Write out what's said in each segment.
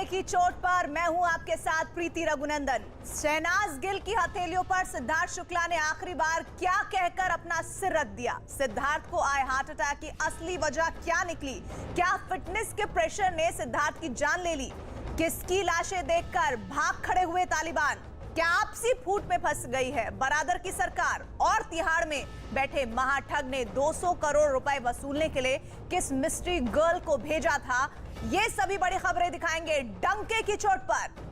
की चोट पर मैं हूं आपके साथ प्रीति रघुनंदन। शहनाज गिल की हथेलियों पर सिद्धार्थ शुक्ला ने आखिरी बार क्या कहकर अपना सिर रख दिया? सिद्धार्थ को आए हार्ट अटैक की असली वजह क्या निकली? क्या फिटनेस के प्रेशर ने सिद्धार्थ की जान ले ली? किसकी लाशें देखकर भाग खड़े हुए तालिबान? क्या आपसी फूट में फंस गई है बरादर की सरकार? और तिहाड़ में बैठे महाठग ने 200 करोड़ रुपए वसूलने के लिए किस मिस्ट्री गर्ल को भेजा था? ये सभी बड़ी खबरें दिखाएंगे डंके की चोट पर।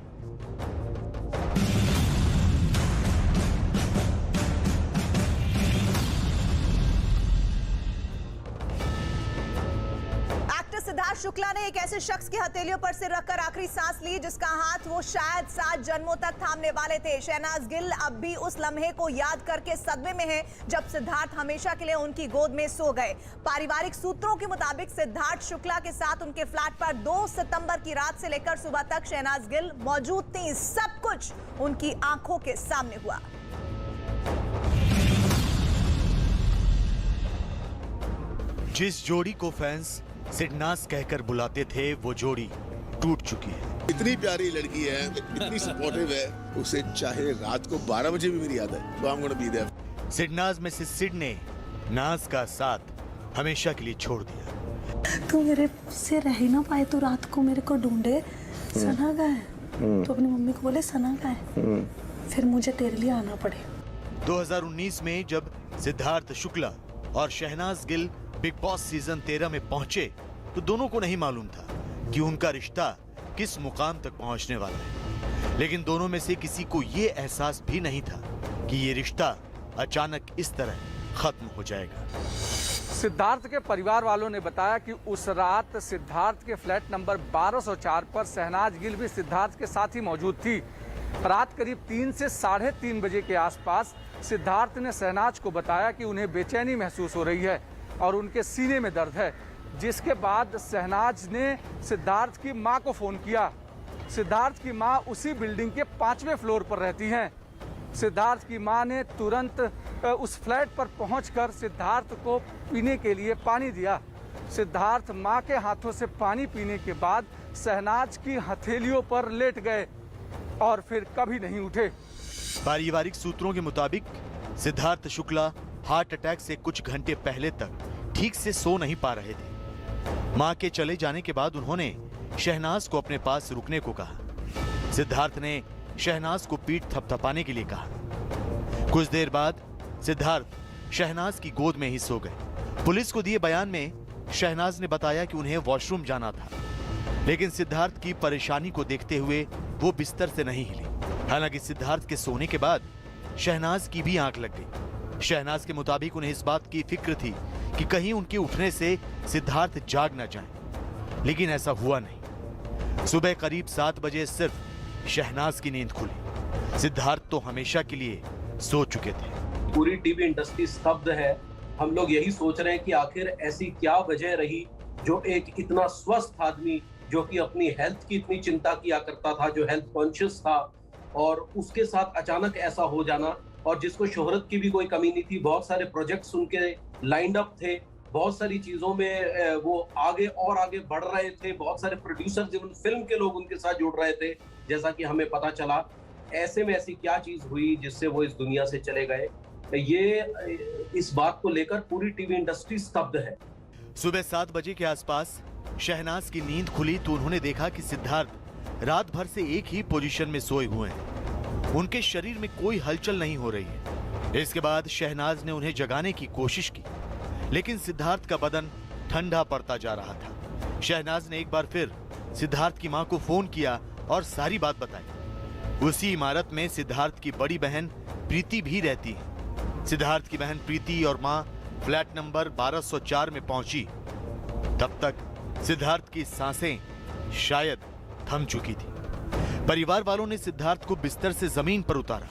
सिद्धार्थ शुक्ला ने एक ऐसे शख्स की हथेलियों पर सिर रखकर आखिरी सांस ली जिसका हाथ वो शायद 7 जन्मों तक थामने वाले थे। शहनाज गिल अब भी उस लम्हे को याद करके सदमे में है जब सिद्धार्थ हमेशा के लिए उनकी गोद में सो गए। पारिवारिक सूत्रों के मुताबिक सिद्धार्थ शुक्ला के साथ उनके फ्लैट पर 2 सितंबर की रात से लेकर सुबह तक शहनाज गिल मौजूद थी। सब कुछ उनकी आंखों के सामने हुआ। जिस जोड़ी को फैंस सिडनास कहकर बुलाते थे वो जोड़ी टूट चुकी है। इतनी प्यारी लड़की है, इतनी सपोर्टिव है, उसे चाहे रात को 12 बजे भी मेरी याद है तो I'm gonna be there। Sidnaaz में से सिड ने नाज का साथ हमेशा के लिए छोड़ दिया। तू मेरे से रह ही ना पाए तो रात को मेरे को ढूंढे, सना का है तो अपनी मम्मी को बोले सना का है, फिर मुझे तेरे लिए आना पड़े। 2019 में जब सिद्धार्थ शुक्ला और शहनाज गिल बिग बॉस सीजन 13 में पहुंचे तो दोनों को नहीं मालूम था कि उनका रिश्ता किस मुकाम तक पहुंचने वाला है। लेकिन दोनों में से किसी को ये एहसास भी नहीं था कि ये रिश्ता अचानक इस तरह खत्म हो जाएगा। सिद्धार्थ के परिवार वालों ने बताया कि उस रात सिद्धार्थ के फ्लैट नंबर 1204 पर शहनाज गिल भी सिद्धार्थ के साथ ही मौजूद थी। रात करीब 3 से 3:30 बजे के आसपास सिद्धार्थ ने शहनाज को बताया कि उन्हें बेचैनी महसूस हो रही है और उनके सीने में दर्द है, जिसके बाद शहनाज ने सिद्धार्थ की मां को फोन किया। सिद्धार्थ की मां उसी बिल्डिंग के 5वें फ्लोर पर रहती हैं। सिद्धार्थ की मां ने तुरंत उस फ्लैट पर पहुंचकर सिद्धार्थ को पीने के लिए पानी दिया। सिद्धार्थ मां के हाथों से पानी पीने के बाद शहनाज की हथेलियों पर लेट गए और फिर कभी नहीं उठे। पारिवारिक सूत्रों के मुताबिक सिद्धार्थ शुक्ला हार्ट अटैक से कुछ घंटे पहले तक ठीक से सो नहीं पा रहे थे। मां के चले जाने के बाद उन्होंने शहनाज को अपने पास रुकने को कहा। सिद्धार्थ ने शहनाज को पीठ थपथपाने के लिए कहा। कुछ देर बाद सिद्धार्थ शहनाज की गोद में ही सो गए। पुलिस को दिए बयान में शहनाज ने बताया कि उन्हें वॉशरूम जाना था, लेकिन सिद्धार्थ की परेशानी को देखते हुए वो बिस्तर से नहीं हिली। हालांकि सिद्धार्थ के सोने के बाद शहनाज की भी आंख लग गई। शहनाज के मुताबिक उन्हें इस बात की फिक्र थी कि कहीं उनके उठने से सिद्धार्थ जाग न जाएं, लेकिन ऐसा हुआ नहीं। सुबह करीब 7 बजे सिर्फ शहनाज की नींद खुली। सिद्धार्थ तो हमेशा के लिए सो चुके थे। पूरी टीवी इंडस्ट्री स्तब्ध है। हम लोग यही सोच रहे हैं कि आखिर ऐसी क्या वजह रही जो एक इतना स्वस्थ आदमी, जो कि अपनी हेल्थ की इतनी चिंता किया करता था, जो हेल्थ कॉन्शियस था, और उसके साथ अचानक ऐसा हो जाना, और जिसको शोहरत की भी कोई कमी नहीं थी। बहुत सारे प्रोजेक्ट्स उनके लाइंड अप थे, बहुत सारी चीजों में वो आगे और आगे बढ़ रहे थे। बहुत सारे प्रोड्यूसर, जिन फिल्म के लोग उनके साथ जुड़ रहे थे, जैसा कि हमें पता चला। ऐसे में ऐसी क्या चीज हुई जिससे वो इस दुनिया से चले गए, ये इस बात को लेकर पूरी टीवी इंडस्ट्री स्तब्ध है। सुबह 7 बजे के आसपास शहनाज की नींद खुली तो उन्होंने देखा कि सिद्धार्थ रात भर से एक ही पोजीशन में सोए हुए हैं। उनके शरीर में कोई हलचल नहीं हो रही है। इसके बाद शहनाज ने उन्हें जगाने की कोशिश की, लेकिन सिद्धार्थ का बदन ठंडा पड़ता जा रहा था। शहनाज ने एक बार फिर सिद्धार्थ की मां को फोन किया और सारी बात बताई। उसी इमारत में सिद्धार्थ की बड़ी बहन प्रीति भी रहती है। सिद्धार्थ की बहन प्रीति और मां फ्लैट नंबर 1204 में पहुंची। तब तक सिद्धार्थ की सांसें शायद थम चुकी थी। परिवार वालों ने सिद्धार्थ को बिस्तर से जमीन पर उतारा,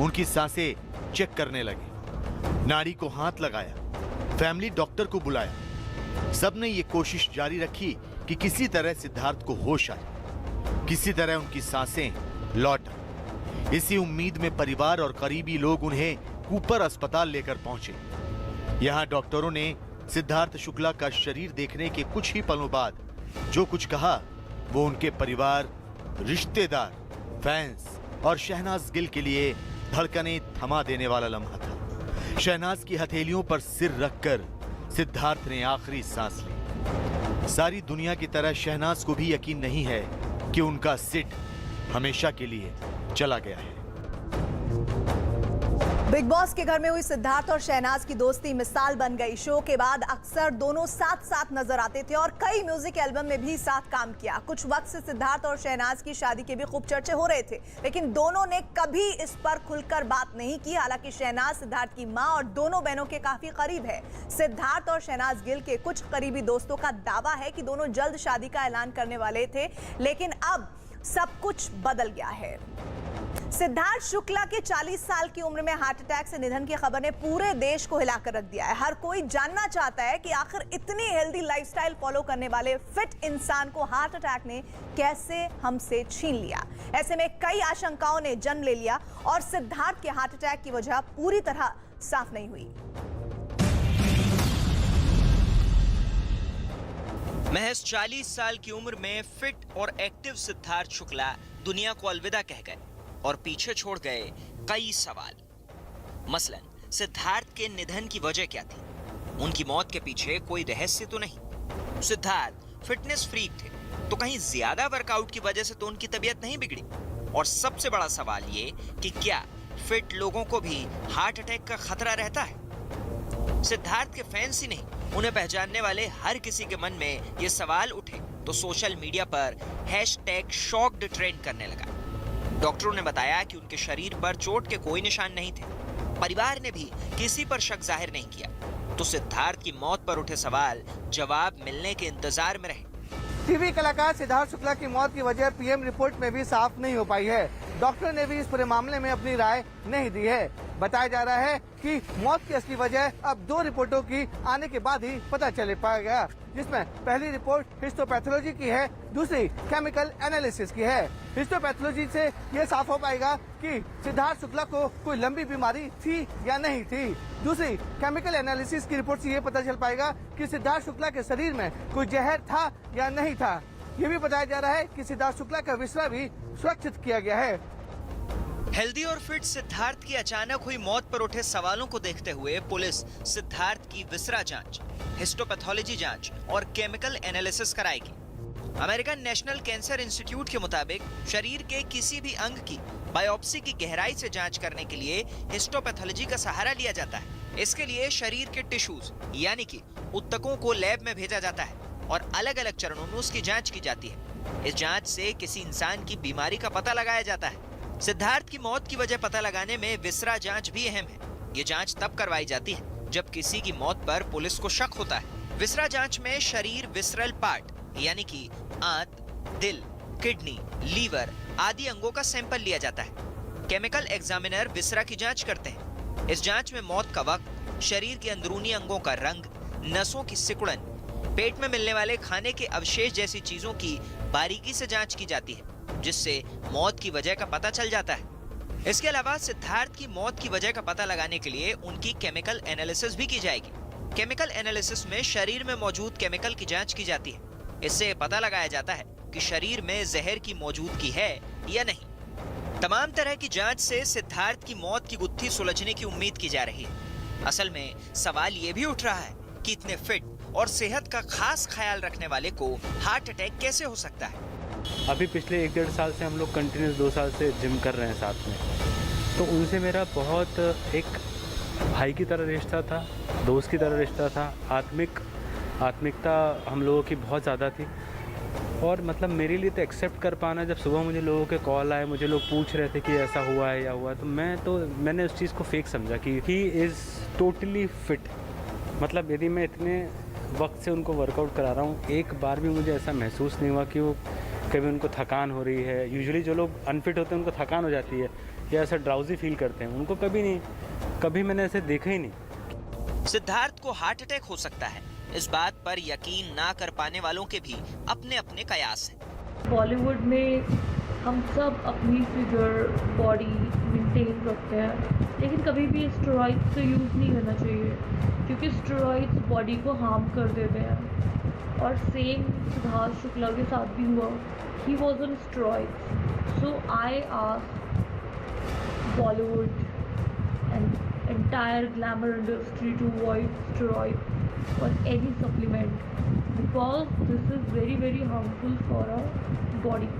उनकी सांसें चेक करने लगे, नाड़ी को हाथ लगाया, फैमिली डॉक्टर को बुलाया। सबने ये कोशिश जारी रखी कि किसी तरह सिद्धार्थ को होश आए, किसी तरह उनकी सांसें लौट आए। इसी उम्मीद में परिवार और करीबी लोग उन्हें कूपर अस्पताल लेकर पहुंचे। यहां डॉक्टरों ने सिद्धार्थ शुक्ला का शरीर देखने के कुछ ही पलों बाद जो कुछ कहा वो उनके परिवार रिश्तेदार, फैंस और शहनाज गिल के लिए धड़कनें थमा देने वाला लम्हा था। शहनाज की हथेलियों पर सिर रखकर सिद्धार्थ ने आखिरी सांस ली। सारी दुनिया की तरह शहनाज को भी यकीन नहीं है कि उनका सिड हमेशा के लिए चला गया है। बिग बॉस के घर में हुई सिद्धार्थ और शहनाज की दोस्ती मिसाल बन गई। शो के बाद अक्सर दोनों साथ साथ नजर आते थे और कई म्यूजिक एल्बम में भी साथ काम किया। कुछ वक्त से सिद्धार्थ और शहनाज की शादी के भी खूब चर्चे हो रहे थे, लेकिन दोनों ने कभी इस पर खुलकर बात नहीं की। हालांकि शहनाज सिद्धार्थ की मां और दोनों बहनों के काफी करीब है। सिद्धार्थ और शहनाज गिल के कुछ करीबी दोस्तों का दावा है कि दोनों जल्द शादी का ऐलान करने वाले थे, लेकिन अब सब कुछ बदल गया है। सिद्धार्थ शुक्ला के 40 साल की उम्र में हार्ट अटैक से निधन की खबर ने पूरे देश को हिलाकर रख दिया है। हर कोई जानना चाहता है कि आखिर इतनी हेल्दी लाइफस्टाइल फॉलो करने वाले फिट इंसान को हार्ट अटैक ने कैसे हमसे छीन लिया। ऐसे में कई आशंकाओं ने जन्म ले लिया और सिद्धार्थ के हार्ट अटैक की वजह पूरी तरह साफ नहीं हुई। महज 40 साल की उम्र में फिट और एक्टिव सिद्धार्थ शुक्ला दुनिया को अलविदा कह गए और पीछे छोड़ गए कई सवाल। मसलन सिद्धार्थ के निधन की वजह क्या थी? उनकी मौत के पीछे कोई रहस्य तो नहीं। सिद्धार्थ फिटनेस फ्रीक थे, तो कहीं ज्यादा वर्कआउट की वजह से तो उनकी तबीयत नहीं बिगड़ी? और सबसे बड़ा सवाल ये कि क्या फिट लोगों को भी हार्ट अटैक का खतरा रहता है? सिद्धार्थ के फैंस ही नहीं, उन्हें पहचानने वाले हर किसी के मन में ये सवाल उठे तो सोशल मीडिया पर #शॉक्ड ट्रेंड करने लगा। डॉक्टरों ने बताया कि उनके शरीर पर चोट के कोई निशान नहीं थे। परिवार ने भी किसी पर शक जाहिर नहीं किया। तो सिद्धार्थ की मौत पर उठे सवाल जवाब मिलने के इंतजार में रहे। टीवी कलाकार सिद्धार्थ शुक्ला की मौत की वजह पीएम रिपोर्ट में भी साफ नहीं हो पाई है। डॉक्टर ने भी इस पूरे मामले में अपनी राय नहीं दी है। बताया जा रहा है कि मौत की असली वजह अब 2 रिपोर्टों की आने के बाद ही पता चल पाएगा, जिसमें पहली रिपोर्ट हिस्टोपैथोलॉजी की है, दूसरी केमिकल एनालिसिस की है। हिस्टोपैथोलॉजी से ये साफ हो पाएगा कि सिद्धार्थ शुक्ला को कोई लंबी बीमारी थी या नहीं थी। दूसरी केमिकल एनालिसिस की रिपोर्ट से ये पता चल पाएगा कि सिद्धार्थ शुक्ला के शरीर में कोई जहर था या नहीं था। ये भी बताया जा रहा है कि सिद्धार्थ शुक्ला का विसरा भी सुरक्षित किया गया है। हेल्दी और फिट सिद्धार्थ की अचानक हुई मौत पर उठे सवालों को देखते हुए पुलिस सिद्धार्थ की विसरा जांच, हिस्टोपैथोलॉजी जांच और केमिकल एनालिसिस कराएगी। अमेरिकन नेशनल कैंसर इंस्टीट्यूट के मुताबिक शरीर के किसी भी अंग की बायोप्सी की गहराई से जांच करने के लिए हिस्टोपैथोलॉजी का सहारा लिया जाता है। इसके लिए शरीर के टिश्यूज यानी कि ऊतकों को लैब में भेजा जाता है और अलग अलग चरणों में उसकी जांच की जाती है। इस जांच से किसी इंसान की बीमारी का पता लगाया जाता है। सिद्धार्थ की मौत की वजह पता लगाने में विसरा जांच भी अहम है। ये जांच तब करवाई जाती है जब किसी की मौत पर पुलिस को शक होता है। विसरा जांच में शरीर विसरल पार्ट यानी कि आंत, दिल, किडनी, लीवर आदि अंगों का सैंपल लिया जाता है। केमिकल एग्जामिनर विसरा की जांच करते हैं। इस जांच में मौत का वक्त, शरीर के अंदरूनी अंगों का रंग, नसों की सिकुड़न, पेट में मिलने वाले खाने के अवशेष जैसी चीजों की बारीकी से जांच की जाती है, जिससे मौत की वजह का पता चल जाता है। इसके अलावा सिद्धार्थ की मौत की वजह का पता लगाने के लिए उनकी केमिकल एनालिसिस भी की जाएगी। केमिकल एनालिसिस में शरीर में मौजूद केमिकल की जांच की जाती है। इससे पता लगाया जाता है कि शरीर में जहर की मौजूदगी है या नहीं। तमाम तरह की जांच से सिद्धार्थ की मौत की गुत्थी सुलझने की उम्मीद की जा रही है। असल में सवाल ये भी उठ रहा है कि इतने फिट और सेहत का खास ख्याल रखने वाले को हार्ट अटैक कैसे हो सकता है। अभी पिछले 1-1.5 साल से हम लोग कंटिन्यूस 2 साल से जिम कर रहे हैं साथ में, तो उनसे मेरा बहुत एक भाई की तरह रिश्ता था, दोस्त की तरह रिश्ता था। आत्मिकता हम लोगों की बहुत ज़्यादा थी और मतलब मेरे लिए तो एक्सेप्ट कर पाना, जब सुबह मुझे लोगों के कॉल आए, मुझे लोग पूछ रहे थे कि ऐसा हुआ है या हुआ, तो मैंने उस चीज़ को फेक समझा कि ही इज़ टोटली फिट। मतलब यदि मैं इतने वक्त से उनको वर्कआउट करा रहा हूँ, एक बार भी मुझे ऐसा महसूस नहीं हुआ कि वो कभी उनको थकान हो रही है। यूजुअली जो लोग अनफिट होते हैं उनको थकान हो जाती है या ऐसा ड्राउजी फील करते हैं, उनको कभी मैंने ऐसे देखा ही नहीं। सिद्धार्थ को हार्ट अटैक हो सकता है, इस बात पर यकीन ना कर पाने वालों के भी अपने अपने कयास हैं। बॉलीवुड में हम सब अपनी फिगर बॉडी मेंटेन रखते हैं, लेकिन कभी भी स्टेरॉइड्स का यूज़ नहीं करना चाहिए क्योंकि स्टेरॉइड्स बॉडी को हार्म कर देते हैं। और सेम सिद्धार्थ शुक्ला के साथ भी हुआ। he was on steroids. So I asked Bollywood and entire glamour industry to avoid steroids or any supplement because this is very very harmful for our body.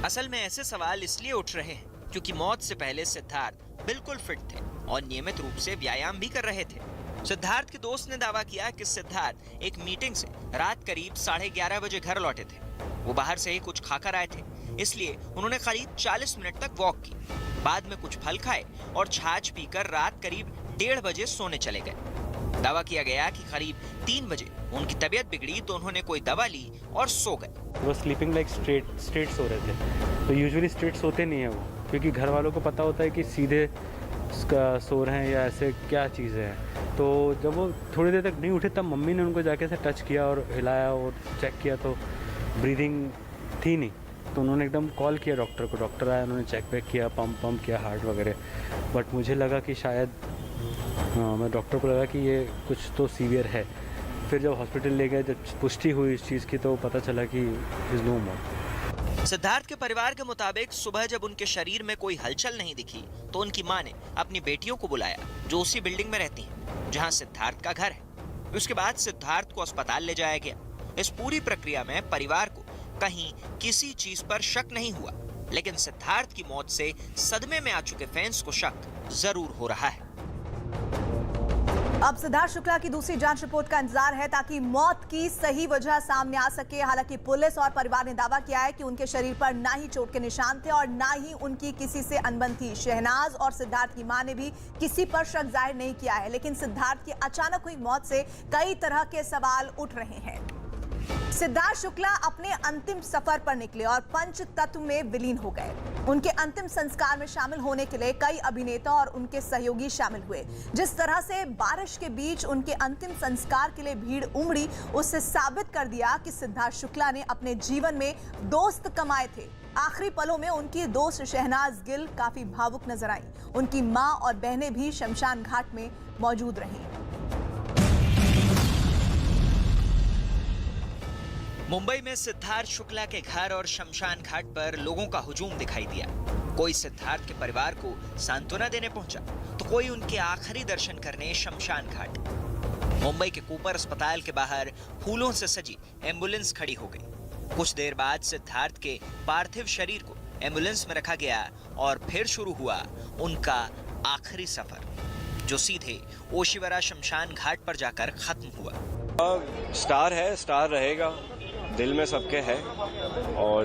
असल में ऐसे सवाल इसलिए उठ रहे हैं क्योंकि मौत से पहले सिद्धार्थ बिल्कुल फिट थे और नियमित रूप से व्यायाम भी कर रहे थे। सिद्धार्थ के दोस्त ने दावा किया कि सिद्धार्थ एक मीटिंग से रात करीब 11:30 बजे घर लौटे थे। वो बाहर से ही कुछ खाकर आए थे, इसलिए उन्होंने करीब 40 मिनट तक वॉक की। बाद में कुछ फल खाए और छाछ पीकर रात करीब 1:30 बजे सोने चले गए। दावा किया गया कि करीब 3 बजे उनकी तबीयत बिगड़ी तो उन्होंने कोई दवा ली और सो गए। वो स्लीपिंग लाइक स्ट्रेट सो रहे थे, तो यूजुअली स्ट्रेट सोते नहीं है वो, क्योंकि घर वालों को पता होता है कि सीधे सो रहे हैं या ऐसे क्या चीज़ें हैं। तो जब वो थोड़ी देर तक नहीं उठे तब मम्मी ने उनको जाके से टच किया और हिलाया और चेक किया तो ब्रीदिंग थी नहीं। तो उन्होंने एकदम कॉल किया डॉक्टर को, डॉक्टर आया, उन्होंने चेक वेक किया, पंप किया हार्ट वगैरह। बट मुझे लगा कि शायद मैं डॉक्टर को लगा कि ये कुछ तो सीवियर है। फिर जब हॉस्पिटल ले गए, जब पुष्टि हुई इस चीज़ की, तो पता चला कि इज नो मोर। सिद्धार्थ के परिवार के मुताबिक सुबह जब उनके शरीर में कोई हलचल नहीं दिखी तो उनकी मां ने अपनी बेटियों को बुलाया जो उसी बिल्डिंग में रहती हैं जहां सिद्धार्थ का घर है। उसके बाद सिद्धार्थ को अस्पताल ले जाया गया। इस पूरी प्रक्रिया में परिवार को कहीं किसी चीज पर शक नहीं हुआ, लेकिन सिद्धार्थ की मौत से सदमे में आ चुके फैंस को शक जरूर हो रहा है। अब सिद्धार्थ शुक्ला की दूसरी जांच रिपोर्ट का इंतजार है ताकि मौत की सही वजह सामने आ सके। हालांकि पुलिस और परिवार ने दावा किया है कि उनके शरीर पर ना ही चोट के निशान थे और ना ही उनकी किसी से अनबन थी। शहनाज और सिद्धार्थ की मां ने भी किसी पर शक जाहिर नहीं किया है, लेकिन सिद्धार्थ की अचानक हुई मौत से कई तरह के सवाल उठ रहे हैं। सिद्धार्थ शुक्ला अपने अंतिम सफर पर निकले और पंच तत्व में विलीन हो गए। उनके अंतिम संस्कार में शामिल होने के लिए कई अभिनेता और उनके सहयोगी शामिल हुए। जिस तरह से बारिश के बीच उनके अंतिम संस्कार के लिए भीड़ उमड़ी, उससे साबित कर दिया कि सिद्धार्थ शुक्ला ने अपने जीवन में दोस्त कमाए थे। आखिरी पलों में उनकी दोस्त शहनाज गिल काफी भावुक नजर आई। उनकी मां और बहनें भी शमशान घाट में मौजूद रहीं। मुंबई में सिद्धार्थ शुक्ला के घर और शमशान घाट पर लोगों का हुजूम दिखाई दिया। कोई सिद्धार्थ के परिवार को सांत्वना देने पहुंचा तो कोई उनके आखिरी दर्शन करने शमशान घाट। मुंबई के कूपर अस्पताल के बाहर फूलों से सजी एम्बुलेंस खड़ी हो गई। कुछ देर बाद सिद्धार्थ के पार्थिव शरीर को एम्बुलेंस में रखा गया और फिर शुरू हुआ उनका आखिरी सफर, जो सीधे ओशिवरा शमशान घाट पर जाकर खत्म हुआ। स्टार है, स्टार रहेगा, दिल में सबके है और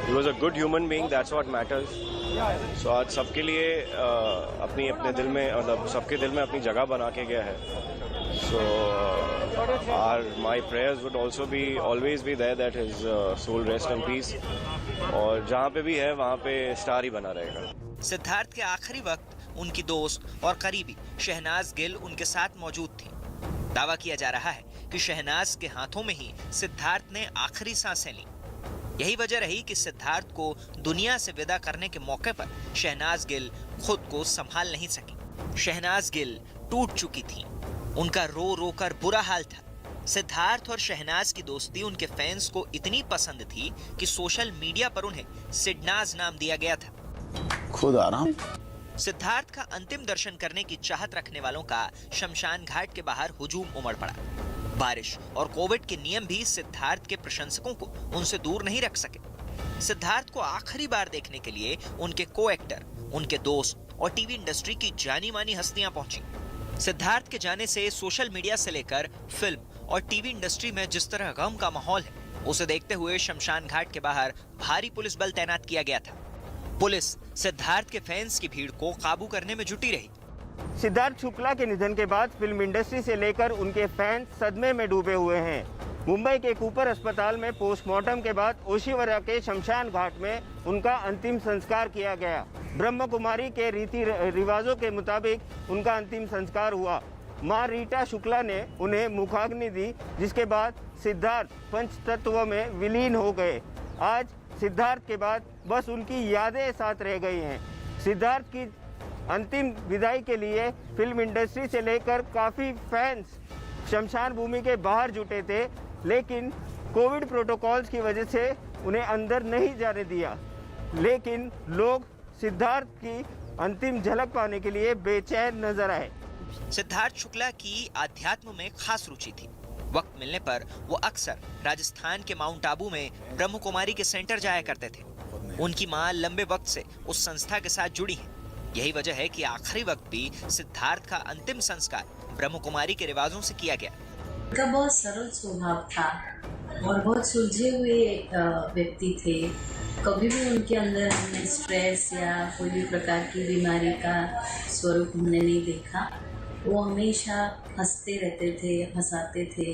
he was a good human being, that's what matters. So आज सबके लिए अपने दिल में, मतलब सबके दिल में अपनी जगह बना के गया है। So my prayers would also be always be there that his soul rest in peace. और जहाँ पे भी है वहाँ पे स्टार ही बना रहेगा। सिद्धार्थ के आखिरी वक्त उनकी दोस्त और करीबी शहनाज गिल उनके साथ मौजूद थी। दावा किया जा रहा है कि शहनाज के हाथों में ही सिद्धार्थ ने आखिरी सांसें ली। यही वजह रही कि सिद्धार्थ को दुनिया से विदा करने के मौके पर शहनाज गिल खुद को संभाल नहीं सकी। शहनाज गिल टूट चुकी थी, उनका रो रो कर बुरा हाल था। सिद्धार्थ और शहनाज की दोस्ती उनके फैंस को इतनी पसंद थी कि सोशल मीडिया पर उन्हें सिडनाज नाम दिया गया था। खुद आराम। सिद्धार्थ का अंतिम दर्शन करने की चाहत रखने वालों का शमशान घाट के बाहर हुजूम उमड़ पड़ा। बारिश और कोविड के नियम भी सिद्धार्थ के प्रशंसकों को उनसे दूर नहीं रख सके। सिद्धार्थ को आखिरी बार देखने के लिए उनके को एक्टर, उनके दोस्त और टीवी इंडस्ट्री की जानी मानी हस्तियां पहुंची। सिद्धार्थ के जाने से सोशल मीडिया से लेकर फिल्म और टीवी इंडस्ट्री में जिस तरह गम का माहौल है, उसे देखते हुए शमशान घाट के बाहर भारी पुलिस बल तैनात किया गया था। पुलिस सिद्धार्थ के फैंस की भीड़ को काबू करने में जुटी रही। सिद्धार्थ शुक्ला के निधन के बाद फिल्म इंडस्ट्री से लेकर उनके फैंस सदमे में डूबे हुए हैं। मुंबई के कूपर अस्पताल में पोस्टमार्टम के बाद ओशिवरा के शमशान घाट में उनका अंतिम संस्कार किया गया। ब्रह्म कुमारी के रीति रिवाजों के मुताबिक उनका अंतिम संस्कार हुआ। मां रीटा शुक्ला ने उन्हें मुखाग्नि दी, जिसके बाद सिद्धार्थ पंचतत्व में विलीन हो गए। आज सिद्धार्थ के बाद बस उनकी यादें साथ रह गई हैं। सिद्धार्थ की अंतिम विदाई के लिए फिल्म इंडस्ट्री से लेकर काफ़ी फैंस शमशान भूमि के बाहर जुटे थे, लेकिन कोविड प्रोटोकॉल्स की वजह से उन्हें अंदर नहीं जाने दिया, लेकिन लोग सिद्धार्थ की अंतिम झलक पाने के लिए बेचैन नजर आए। सिद्धार्थ शुक्ला की आध्यात्म में खास रुचि थी। वक्त मिलने पर वो अक्सर राजस्थान के माउंट आबू में ब्रह्म कुमारी के सेंटर जाया करते थे। उनकी मां लंबे वक्त से उस संस्था के साथ जुड़ी हैं। यही वजह है कि आखिरी वक्त भी सिद्धार्थ का अंतिम संस्कार ब्रह्म कुमारी के रिवाजों से किया गया। उनका बहुत सरल स्वभाव था और बहुत सुलझे हुए व्यक्ति थे। कभी भी उनके अंदर हमने स्ट्रेस या कोई भी प्रकार की बीमारी का स्वरूप हमने नहीं देखा। वो हमेशा हंसते रहते थे, हंसाते थे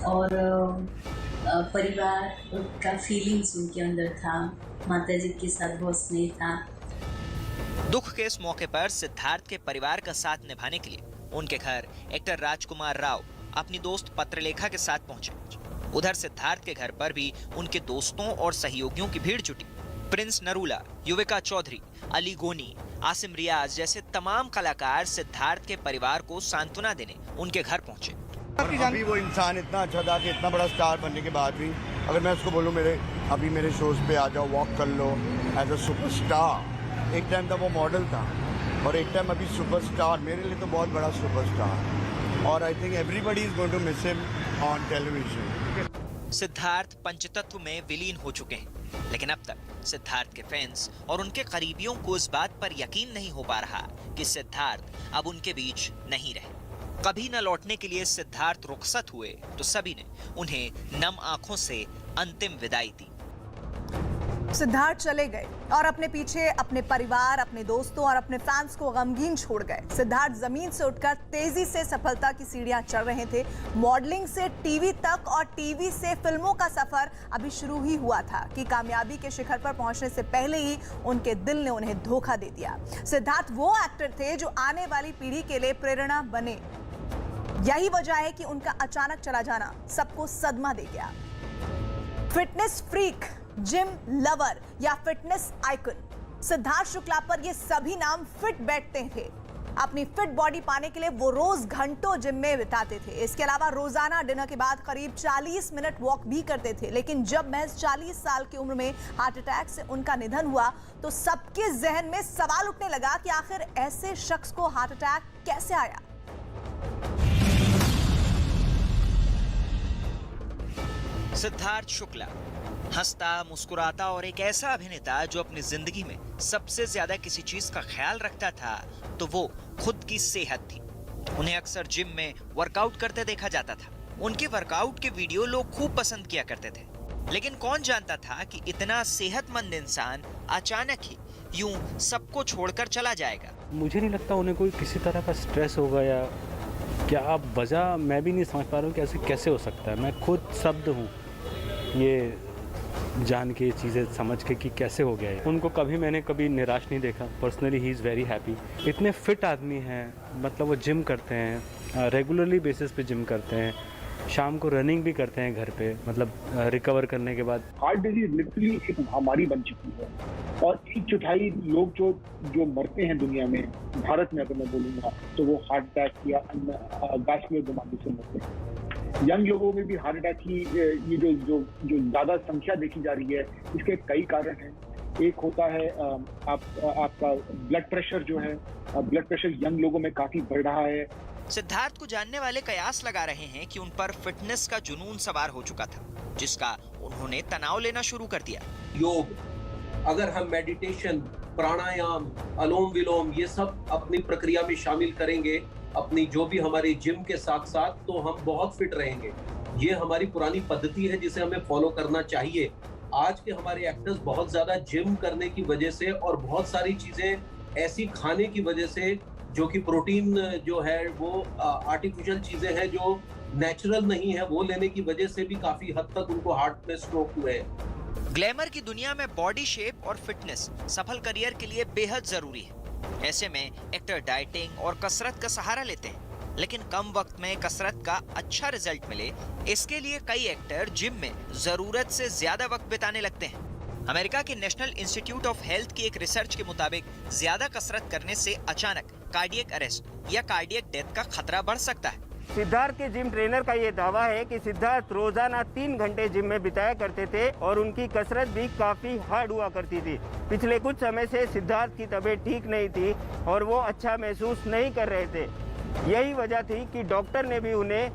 और परिवार का फीलिंग्स उनके अंदर था। माताजी के साथ बहुत स्नेह था। दुख के इस मौके पर सिद्धार्थ के परिवार का साथ निभाने के लिए उनके घर एक्टर राजकुमार राव अपनी दोस्त पत्रलेखा के साथ पहुंचे। उधर सिद्धार्थ के घर पर भी उनके दोस्तों और सहयोगियों की भीड़ जुटी। प्रिंस नरूला, युविका चौधरी, अली गोनी, आसिम रियाज जैसे तमाम कलाकार सिद्धार्थ के परिवार को सांत्वना देने उनके घर पहुंचे। अभी वो इंसान इतना अच्छा था कि इतना बड़ा स्टार बनने के बाद भी अगर मैं उसको बोलूं मेरे शोज पे आ जाओ, वॉक कर लो एज अ सुपरस्टार। एक टाइम था वो मॉडल था और एक टाइम अभी सुपरस्टार, मेरे लिए तो बहुत बड़ा सुपरस्टार। और I think everybody is going to miss him on television. Siddharth पंचतत्व में विलीन हो चुके हैं, लेकिन अब तक सिद्धार्थ के फैंस और उनके करीबियों को इस बात पर यकीन नहीं हो पा रहा कि सिद्धार्थ अब उनके बीच नहीं रहे। कभी न लौटने के लिए सिद्धार्थ रुखसत हुए तो सभी ने उन्हें नम आंखों से अंतिम विदाई दी। सिद्धार्थ चले गए और अपने पीछे अपने परिवार, अपने दोस्तों और अपने फैंस को गमगीन छोड़ गए। सिद्धार्थ जमीन से उठकर तेजी से सफलता की सीढ़ियां चढ़ रहे थे। मॉडलिंग से टीवी तक और टीवी से फिल्मों का सफर अभी शुरू ही हुआ था कि कामयाबी के शिखर पर पहुंचने से पहले ही उनके दिल ने उन्हें धोखा दे दिया। सिद्धार्थ वो एक्टर थे जो आने वाली पीढ़ी के लिए प्रेरणा बने। यही वजह है कि उनका अचानक चला जाना सबको सदमा दे गया। फिटनेस फ्रीक, जिम लवर या फिटनेस आइकन, सिद्धार्थ शुक्ला पर ये सभी नाम फिट बैठते थे। अपनी फिट बॉडी पाने के लिए वो रोज घंटों जिम में बिताते थे। इसके अलावा रोजाना डिनर के बाद करीब 40 मिनट वॉक भी करते थे। लेकिन जब महज 40 साल की उम्र में हार्ट अटैक से उनका निधन हुआ तो सबके जहन में सवाल उठने लगा कि आखिर ऐसे शख्स को हार्ट अटैक कैसे आया। सिद्धार्थ शुक्ला हंसता, मुस्कुराता और एक ऐसा अभिनेता जो अपनी जिंदगी में सबसे ज्यादा किसी चीज का ख्याल रखता था तो वो खुद की सेहत थी। उन्हें अक्सर जिम में वर्कआउट करते देखा जाता था। उनके वर्कआउट के वीडियो लोग खूब पसंद किया करते थे। लेकिन कौन जानता था कि इतना सेहतमंद इंसान अचानक ही यूं सबको छोड़कर चला जाएगा। मुझे नहीं लगता उन्हें कोई किसी तरह का स्ट्रेस होगा या क्या वजह, मैं भी नहीं समझ पा रहा हूँ कि ऐसे कैसे हो सकता है। मैं खुद शब्द हूँ ये जान के, चीज़ें समझ के कि कैसे हो गया है। उनको मैंने कभी निराश नहीं देखा। Personally he is very happy. इतने फिट आदमी हैं, मतलब वो जिम करते हैं, रेगुलरली बेसिस पे जिम करते हैं, शाम को रनिंग भी करते हैं घर पे, मतलब रिकवर करने के बाद। हार्ट डिजीज लिटरली एक महामारी बन चुकी है और 1/4 लोग जो मरते हैं दुनिया में, भारत में अगर मैं बोलूँगा तो वो हार्ट अटैक या वैस्कुलर बीमारी से मरते हैं। यंग लोगों में भी हार्ट अटैक की ये जो ज्यादा संख्या देखी जा रही है, इसके कई कारण हैं। एक होता है आपका ब्लड प्रेशर जो है, ब्लड प्रेशर यंग लोगों में काफी बढ़ रहा है। सिद्धार्थ को जानने वाले कयास लगा रहे हैं कि उन पर फिटनेस का जुनून सवार हो चुका था, जिसका उन्होंने तनाव लेना शुरू कर दिया। योग, अगर हम मेडिटेशन, प्राणायाम, अनुलोम विलोम ये सब अपनी प्रक्रिया में शामिल करेंगे, अपनी जो भी हमारी जिम के साथ साथ, तो हम बहुत फिट रहेंगे। ये हमारी पुरानी पद्धति है जिसे हमें फॉलो करना चाहिए। आज के हमारे एक्टर्स बहुत ज्यादा जिम करने की वजह से और बहुत सारी चीजें ऐसी खाने की वजह से, जो कि प्रोटीन जो है वो आर्टिफिशियल चीजें हैं जो नेचुरल नहीं है, वो लेने की वजह से भी काफी हद तक उनको हार्ट में स्ट्रोक हुए हैं। ग्लैमर की दुनिया में बॉडी शेप और फिटनेस सफल करियर के लिए बेहद जरूरी है। ऐसे में एक्टर डाइटिंग और कसरत का सहारा लेते हैं, लेकिन कम वक्त में कसरत का अच्छा रिजल्ट मिले, इसके लिए कई एक्टर जिम में जरूरत से ज्यादा वक्त बिताने लगते हैं। अमेरिका के नेशनल इंस्टीट्यूट ऑफ हेल्थ की एक रिसर्च के मुताबिक ज्यादा कसरत करने से अचानक कार्डियक अरेस्ट या कार्डियक डेथ का खतरा बढ़ सकता है। सिद्धार्थ के जिम ट्रेनर का ये दावा है कि सिद्धार्थ रोजाना 3 घंटे जिम में बिताया करते थे और उनकी कसरत भी काफी हार्ड हुआ करती थी। पिछले कुछ समय से सिद्धार्थ की तबीयत ठीक नहीं थी और वो अच्छा महसूस नहीं कर रहे थे। यही वजह थी कि डॉक्टर ने भी उन्हें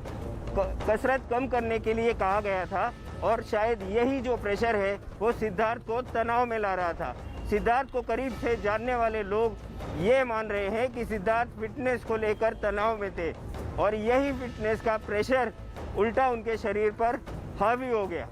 कसरत कम करने के लिए कहा गया था और शायद यही जो प्रेशर है वो सिद्धार्थ को तनाव में ला रहा था। सिद्धार्थ को करीब से जानने वाले लोग ये मान रहे हैं कि सिद्धार्थ फिटनेस को लेकर तनाव में थे और यही फिटनेस का प्रेशर उल्टा उनके शरीर पर हावी हो गया।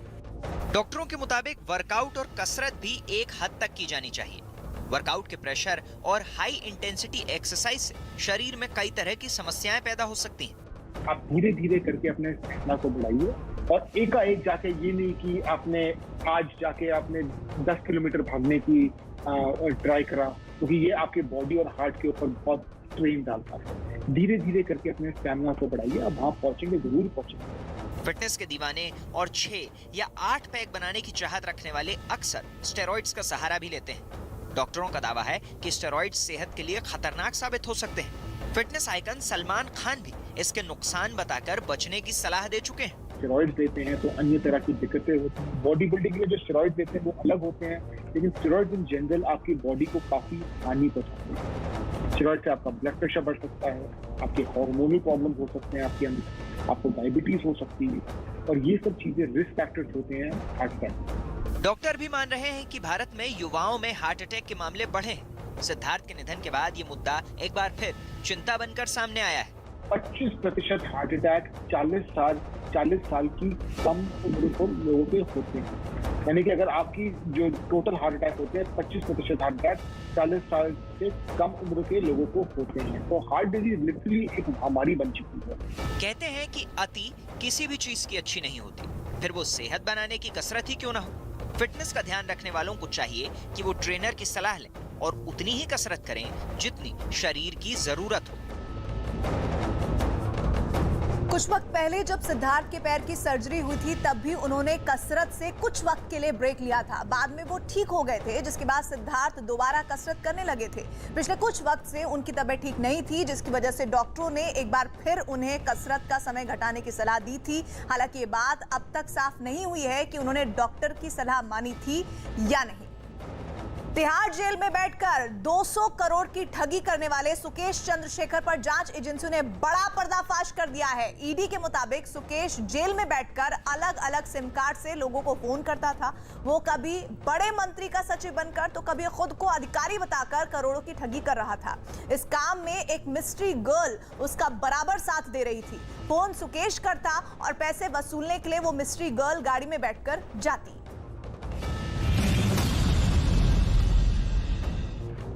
डॉक्टरों के मुताबिक वर्कआउट और कसरत भी एक हद तक की जानी चाहिए। वर्कआउट के प्रेशर और हाई इंटेंसिटी एक्सरसाइज से शरीर में कई तरह की समस्याएं पैदा हो सकती हैं। आप धीरे धीरे करके अपने स्टेमिना को बढ़ाइए और एकाएक जाके ये नहीं कि आपने आज जाके आपने 10 किलोमीटर भागने की ट्राई करा, क्योंकि ये आपके बॉडी और हार्ट के ऊपर बहुत स्ट्रेन डालता है। धीरे धीरे करके अपने स्टेमिना को बढ़ाइए, आप वहाँ पहुंचेंगे, जरूर पहुंचेंगे। फिटनेस के दीवाने और 6 या 8 पैक बनाने की चाहत रखने वाले अक्सर स्टेरॉइड्स का सहारा भी लेते हैं। डॉक्टरों का दावा है कि स्टेरॉइड्स सेहत के लिए खतरनाक साबित हो सकते हैं। फिटनेस आइकन सलमान खान भी इसके नुकसान बताकर बचने की सलाह दे चुके हैं। स्टेरॉइड्स देते हैं तो अन्य तरह की दिक्कतें होती हैं। बॉडी बिल्डिंग के लिए जो स्टेरॉइड्स देते हैं वो अलग होते हैं, लेकिन स्टेरॉइड्स इन जनरल आपकी बॉडी को काफी हानि पहुंचाते हैं। स्टेरॉइड से आपका ब्लड प्रेशर बढ़ सकता है, आपके हार्मोनल प्रॉब्लम हो सकते हैं, आपके अंदर आपको डायबिटीज हो सकती है और ये सब चीजें रिस्क फैक्टर्स होते हैं हार्ट अटैक। डॉक्टर भी मान रहे हैं कि भारत में युवाओं में हार्ट अटैक के मामले बढ़े हैं। सिद्धार्थ के निधन के बाद ये मुद्दा एक बार फिर चिंता बनकर सामने आया है। 25% हार्ट अटैक 40 साल की कम उम्र को लोगों के होते हैं। यानी कि अगर आपकी जो टोटल हार्ट अटैक होते हैं 25% हार्ट अटैक 40 साल से कम उम्र के लोगों को होते हैं। तो हार्ट डिजीज लिटरली एक महामारी बन चुकी है। कहते हैं कि अति किसी भी चीज की अच्छी नहीं होती, फिर वो सेहत बनाने की कसरत ही क्यों ना हो। फिटनेस का ध्यान रखने वालों को चाहिए कि वो ट्रेनर की सलाह लें और उतनी ही कसरत करें जितनी शरीर की जरूरत हो। कुछ वक्त पहले जब सिद्धार्थ के पैर की सर्जरी हुई थी तब भी उन्होंने कसरत से कुछ वक्त के लिए ब्रेक लिया था। बाद में वो ठीक हो गए थे, जिसके बाद सिद्धार्थ दोबारा कसरत करने लगे थे। पिछले कुछ वक्त से उनकी तबीयत ठीक नहीं थी, जिसकी वजह से डॉक्टरों ने एक बार फिर उन्हें कसरत का समय घटाने की सलाह दी थी। हालांकि ये बात अब तक साफ नहीं हुई है कि उन्होंने डॉक्टर की सलाह मानी थी या नहीं। तिहाड़ जेल में बैठकर 200 करोड़ की ठगी करने वाले सुकेश चंद्रशेखर पर जांच एजेंसियों ने बड़ा पर्दाफाश कर दिया है। ईडी के मुताबिक सुकेश जेल में बैठकर अलग अलग सिम कार्ड से लोगों को फोन करता था। वो कभी बड़े मंत्री का सचिव बनकर तो कभी खुद को अधिकारी बताकर करोड़ों की ठगी कर रहा था। इस काम में एक मिस्ट्री गर्ल उसका बराबर साथ दे रही थी। फोन सुकेश करता और पैसे वसूलने के लिए वो मिस्ट्री गर्ल गाड़ी में बैठकर जाती।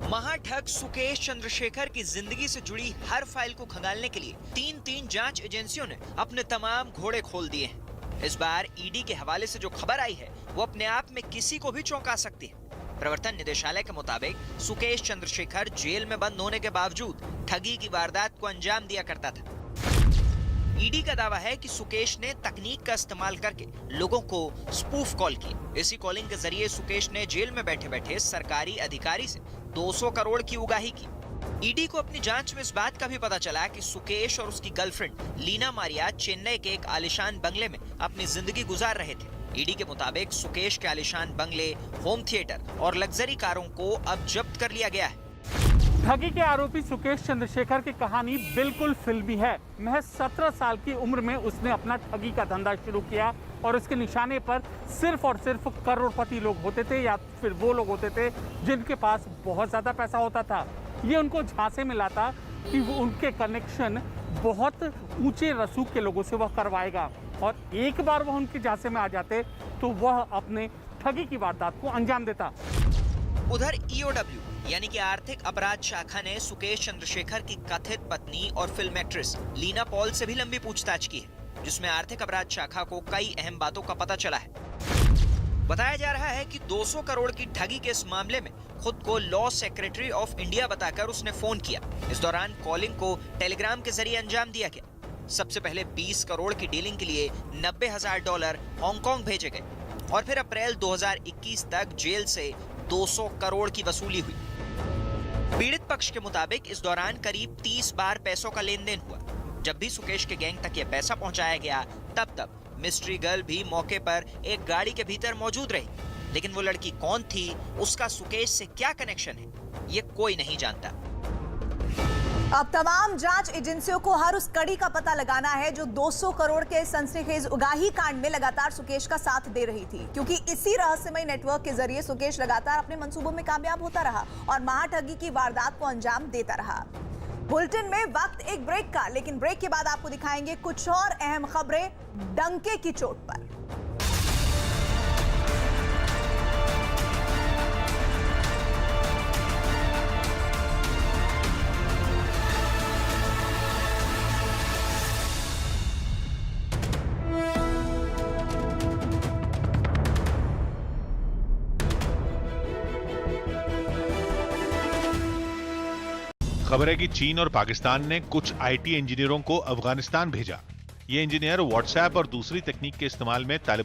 महाठग सुकेश चंद्रशेखर की जिंदगी से जुड़ी हर फाइल को खंगालने के लिए 3 जांच एजेंसियों ने अपने तमाम घोड़े खोल दिए हैं। इस बार ईडी के हवाले से जो खबर आई है वो अपने आप में किसी को भी चौंका सकती है। प्रवर्तन निदेशालय के मुताबिक सुकेश चंद्रशेखर जेल में बंद होने के बावजूद ठगी की वारदात को अंजाम दिया करता था। ईडी का दावा है कि सुकेश ने तकनीक का इस्तेमाल करके लोगों को स्पूफ कॉल की। इसी कॉलिंग के जरिए सुकेश ने जेल में बैठे बैठे सरकारी अधिकारी से 200 करोड़ की उगाही की। ईडी को अपनी जांच में इस बात का भी पता चला कि सुकेश और उसकी गर्लफ्रेंड लीना मारिया चेन्नई के एक आलीशान बंगले में अपनी जिंदगी गुजार रहे थे। ईडी के मुताबिक सुकेश के आलीशान बंगले, होम थिएटर और लग्जरी कारों को अब जब्त कर लिया गया है। ठगी के आरोपी सुकेश चंद्रशेखर की कहानी बिल्कुल फिल्मी है। महज 17 साल की उम्र में उसने अपना ठगी का धंधा शुरू किया और उसके निशाने पर सिर्फ और सिर्फ करोड़पति लोग होते थे या फिर वो लोग होते थे जिनके पास बहुत ज्यादा पैसा होता था। ये उनको झांसे में लाता कि वो उनके कनेक्शन बहुत ऊंचे रसूख के लोगों से वह करवाएगा और एक बार वह उनके झांसे में आ जाते तो वह अपने ठगी की वारदात को अंजाम देता। उधर ईओडब्ल्यू यानी कि आर्थिक अपराध शाखा ने सुकेश चंद्रशेखर की कथित पत्नी और फिल्म एक्ट्रेस लीना पॉल से भी लंबी पूछताछ की है, जिसमें आर्थिक अपराध शाखा को कई अहम बातों का पता चला है। बताया जा रहा है कि 200 करोड़ की ठगी के इस मामले में खुद को लॉ सेक्रेटरी ऑफ इंडिया बताकर उसने फोन किया। इस दौरान कॉलिंग को टेलीग्राम के जरिए अंजाम दिया गया। सबसे पहले 20 करोड़ की डीलिंग के लिए $90,000 हांगकांग भेजे गए और फिर अप्रैल 2021 तक जेल से 200 करोड़ की वसूली हुई। पीड़ित पक्ष के मुताबिक इस दौरान करीब 30 बार पैसों का लेन देन हुआ, जब भी सुकेश के गैंग तक ये पैसा पहुंचाया गया तब मिस्ट्री गर्ल भी मौके पर एक गाड़ी के भीतर मौजूद रही, लेकिन वो लड़की कौन थी, उसका सुकेश से क्या कनेक्शन है, ये कोई नहीं जानता। अब तमाम जांच एजेंसियों को हर उस कड़ी का पता लगाना है जो 200 करोड़ के सनसनीखेज उगाही कांड में लगातार सुकेश का साथ दे रही थी, क्योंकि इसी रहस्यमय नेटवर्क के जरिए सुकेश लगातार अपने मंसूबों में कामयाब होता रहा और महाठगी की वारदात को अंजाम देता रहा। बुलेटिन में वक्त एक ब्रेक का, लेकिन ब्रेक के बाद आपको दिखाएंगे कुछ और अहम खबरें डंके की चोट पर। खबर है कि चीन और पाकिस्तान ने कुछ आईटी इंजीनियरों को अफगानिस्तान भेजा। ये इंजीनियर व्हाट्सएप और दूसरी तकनीक के इस्तेमाल में तालिबान